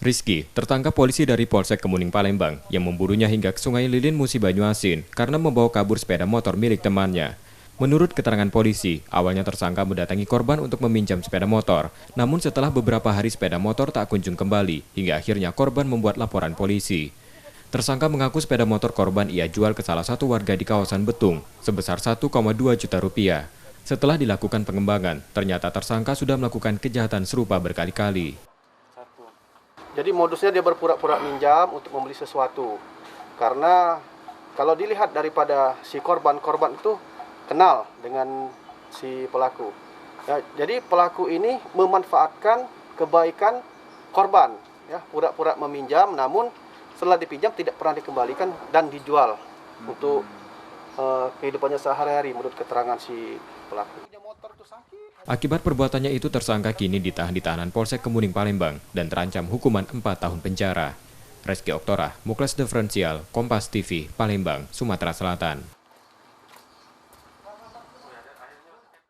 Rizky tertangkap polisi dari Polsek Kemuning Palembang yang memburunya hingga ke Sungai Lilin Musi Banyuasin karena membawa kabur sepeda motor milik temannya. Menurut keterangan polisi, awalnya tersangka mendatangi korban untuk meminjam sepeda motor. Namun setelah beberapa hari sepeda motor tak kunjung kembali, hingga akhirnya korban membuat laporan polisi. Tersangka mengaku sepeda motor korban ia jual ke salah satu warga di kawasan Betung sebesar 1,2 juta rupiah. Setelah dilakukan pengembangan, ternyata tersangka sudah melakukan kejahatan serupa berkali-kali. Jadi modusnya dia berpura-pura minjam untuk membeli sesuatu. Karena kalau dilihat daripada si korban itu kenal dengan si pelaku. Ya, jadi pelaku ini memanfaatkan kebaikan korban, ya, pura-pura meminjam, namun setelah dipinjam tidak pernah dikembalikan dan dijual untuk kehidupannya sehari-hari menurut keterangan si pelaku. Akibat perbuatannya itu tersangka kini ditahan di tahanan Polsek Kemuning Palembang dan terancam hukuman 4 tahun penjara. Reski Oktora, Muklas Diferensial, Kompas TV, Palembang, Sumatera Selatan.